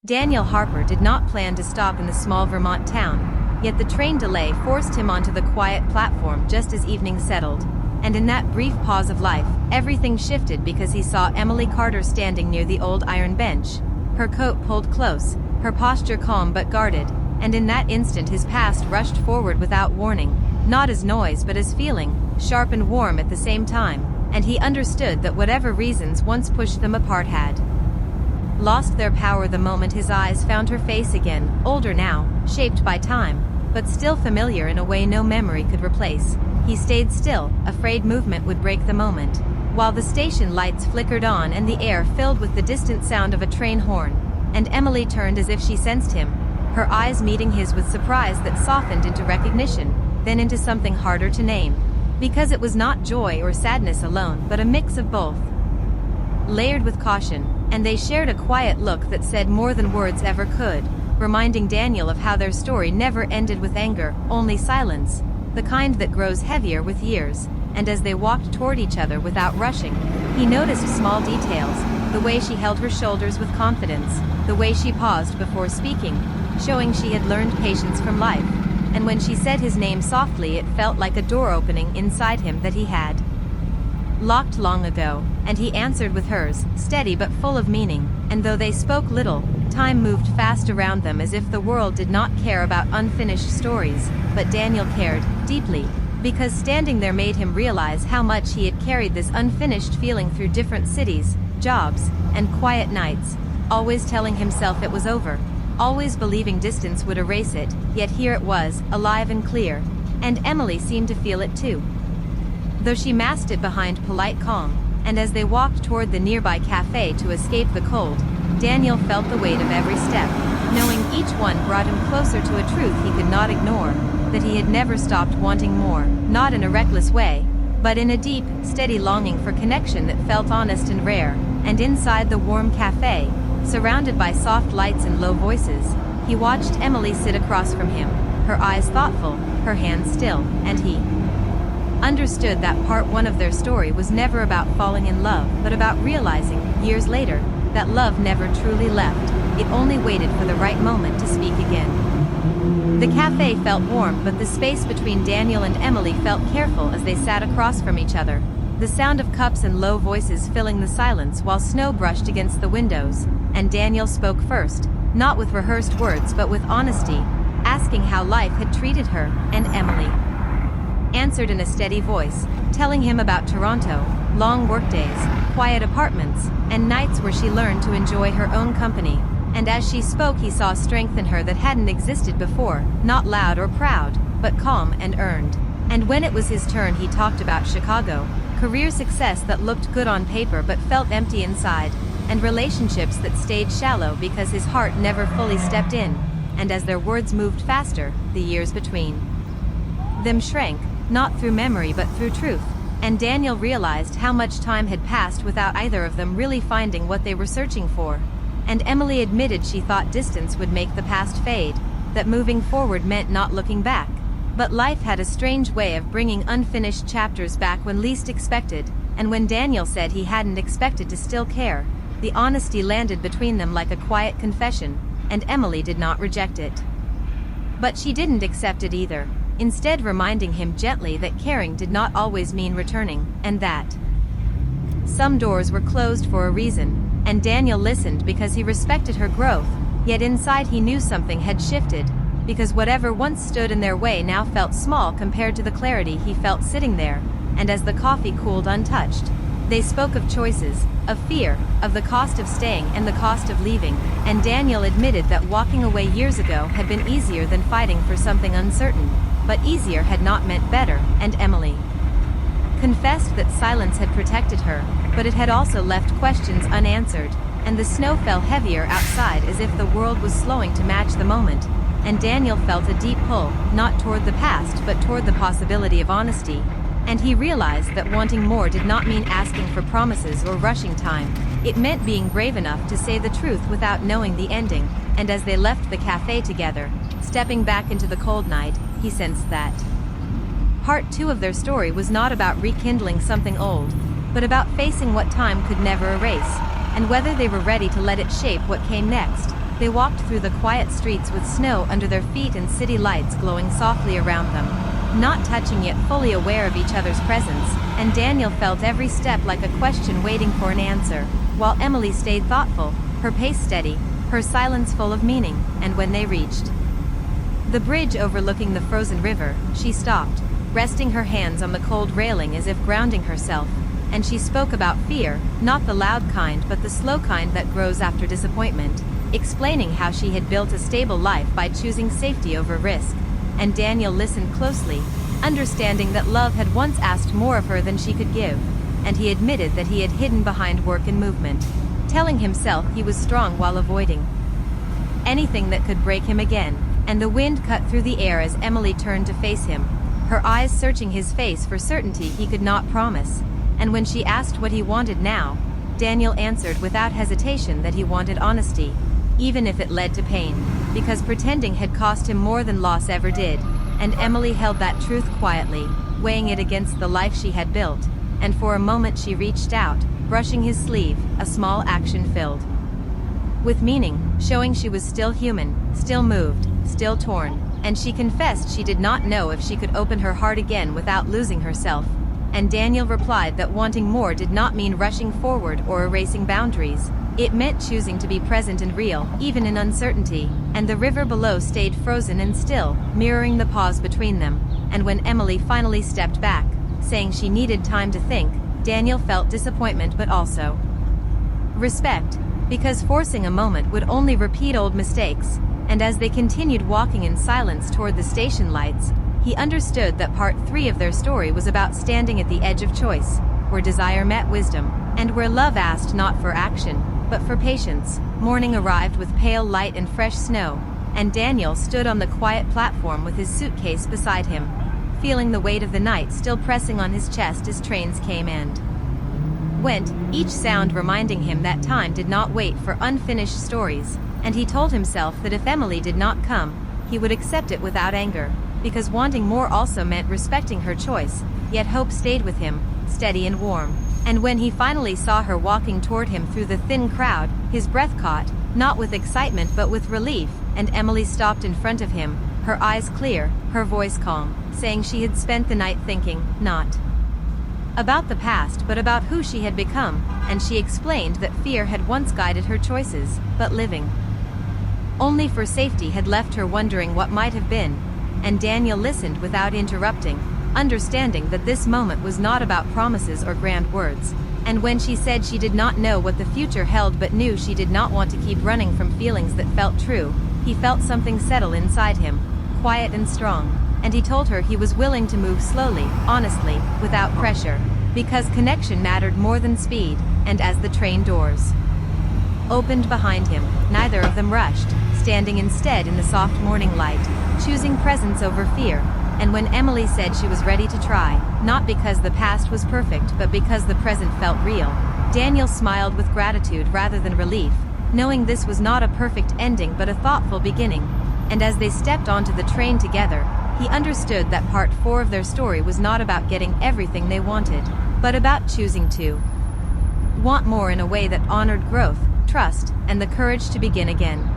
Daniel Harper did not plan to stop in the small Vermont town, yet the train delay forced him onto the quiet platform just as evening settled. And in that brief pause of life, everything shifted because he saw Emily Carter standing near the old iron bench, her coat pulled close, her posture calm but guarded, and in that instant his past rushed forward without warning, not as noise but as feeling, sharp and warm at the same time, and he understood that whatever reasons once pushed them apart had lost their power the moment his eyes found her face again, older now, shaped by time, but still familiar in a way no memory could replace. He stayed still, afraid movement would break the moment, while the station lights flickered on and the air filled with the distant sound of a train horn, and Emily turned as if she sensed him, her eyes meeting his with surprise that softened into recognition, then into something harder to name, because it was not joy or sadness alone but a mix of both, layered with caution, and they shared a quiet look that said more than words ever could, reminding Daniel of how their story never ended with anger, only silence, the kind that grows heavier with years. And as they walked toward each other without rushing, he noticed small details, the way she held her shoulders with confidence, the way she paused before speaking, showing she had learned patience from life, and when she said his name softly it felt like a door opening inside him that he had locked long ago, and he answered with hers, steady but full of meaning, and though they spoke little, time moved fast around them as if the world did not care about unfinished stories, but Daniel cared, deeply, because standing there made him realize how much he had carried this unfinished feeling through different cities, jobs, and quiet nights, always telling himself it was over, always believing distance would erase it, yet here it was, alive and clear, and Emily seemed to feel it too, though she masked it behind polite calm. And as they walked toward the nearby cafe to escape the cold, Daniel felt the weight of every step, knowing each one brought him closer to a truth he could not ignore, that he had never stopped wanting more, not in a reckless way, but in a deep, steady longing for connection that felt honest and rare. And inside the warm cafe, surrounded by soft lights and low voices, he watched Emily sit across from him, her eyes thoughtful, her hands still, and he understood that part one of their story was never about falling in love but about realizing, years later, that love never truly left, it only waited for the right moment to speak again. The cafe felt warm but the space between Daniel and Emily felt careful as they sat across from each other, the sound of cups and low voices filling the silence while snow brushed against the windows, and Daniel spoke first, not with rehearsed words but with honesty, asking how life had treated her, and Emily answered in a steady voice, telling him about Toronto, long workdays, quiet apartments, and nights where she learned to enjoy her own company. And as she spoke he saw strength in her that hadn't existed before, not loud or proud, but calm and earned. And when it was his turn he talked about Chicago, career success that looked good on paper but felt empty inside, and relationships that stayed shallow because his heart never fully stepped in. And as their words moved faster, the years between them shrank, not through memory but through truth, and Daniel realized how much time had passed without either of them really finding what they were searching for. And Emily admitted she thought distance would make the past fade, that moving forward meant not looking back. But life had a strange way of bringing unfinished chapters back when least expected, and when Daniel said he hadn't expected to still care, the honesty landed between them like a quiet confession, and Emily did not reject it. But she didn't accept it either, instead reminding him gently that caring did not always mean returning, and that some doors were closed for a reason, and Daniel listened because he respected her growth, yet inside he knew something had shifted, because whatever once stood in their way now felt small compared to the clarity he felt sitting there. And as the coffee cooled untouched, they spoke of choices, of fear, of the cost of staying and the cost of leaving, and Daniel admitted that walking away years ago had been easier than fighting for something uncertain, but easier had not meant better, and Emily confessed that silence had protected her, but it had also left questions unanswered, and the snow fell heavier outside as if the world was slowing to match the moment, and Daniel felt a deep pull, not toward the past but toward the possibility of honesty, and he realized that wanting more did not mean asking for promises or rushing time, it meant being brave enough to say the truth without knowing the ending. And as they left the cafe together, stepping back into the cold night, he sensed that part two of their story was not about rekindling something old, but about facing what time could never erase, and whether they were ready to let it shape what came next. They walked through the quiet streets with snow under their feet and city lights glowing softly around them, not touching yet fully aware of each other's presence, and Daniel felt every step like a question waiting for an answer, while Emily stayed thoughtful, her pace steady, her silence full of meaning. And when they reached the bridge overlooking the frozen river, she stopped, resting her hands on the cold railing as if grounding herself, and she spoke about fear, not the loud kind but the slow kind that grows after disappointment, explaining how she had built a stable life by choosing safety over risk. And Daniel listened closely, understanding that love had once asked more of her than she could give, and he admitted that he had hidden behind work and movement, telling himself he was strong while avoiding anything that could break him again. And the wind cut through the air as Emily turned to face him, her eyes searching his face for certainty he could not promise. And when she asked what he wanted now, Daniel answered without hesitation that he wanted honesty, even if it led to pain, because pretending had cost him more than loss ever did. And Emily held that truth quietly, weighing it against the life she had built, and for a moment she reached out, brushing his sleeve, a small action filled with meaning, showing she was still human, still moved, still torn, and she confessed she did not know if she could open her heart again without losing herself. And Daniel replied that wanting more did not mean rushing forward or erasing boundaries. It meant choosing to be present and real, even in uncertainty. And the river below stayed frozen and still, mirroring the pause between them. And when Emily finally stepped back, saying she needed time to think, Daniel felt disappointment but also respect, because forcing a moment would only repeat old mistakes. And as they continued walking in silence toward the station lights, he understood that part 3 of their story was about standing at the edge of choice, where desire met wisdom, and where love asked not for action, but for patience. Morning arrived with pale light and fresh snow, and Daniel stood on the quiet platform with his suitcase beside him, feeling the weight of the night still pressing on his chest as trains came and went, each sound reminding him that time did not wait for unfinished stories. And he told himself that if Emily did not come, he would accept it without anger, because wanting more also meant respecting her choice. Yet hope stayed with him, steady and warm. And when he finally saw her walking toward him through the thin crowd, his breath caught, not with excitement but with relief. And Emily stopped in front of him, her eyes clear, her voice calm, saying she had spent the night thinking, not about the past but about who she had become. And she explained that fear had once guided her choices, but living only for safety had left her wondering what might have been. And Daniel listened without interrupting, understanding that this moment was not about promises or grand words. And when she said she did not know what the future held but knew she did not want to keep running from feelings that felt true, he felt something settle inside him, quiet and strong. And he told her he was willing to move slowly, honestly, without pressure, because connection mattered more than speed. And as the train doors opened behind him, neither of them rushed, standing instead in the soft morning light, choosing presence over fear. And when Emily said she was ready to try, not because the past was perfect but because the present felt real, Daniel smiled with gratitude rather than relief, knowing this was not a perfect ending but a thoughtful beginning. And as they stepped onto the train together, he understood that part 4 of their story was not about getting everything they wanted, but about choosing to want more in a way that honored growth, trust, and the courage to begin again.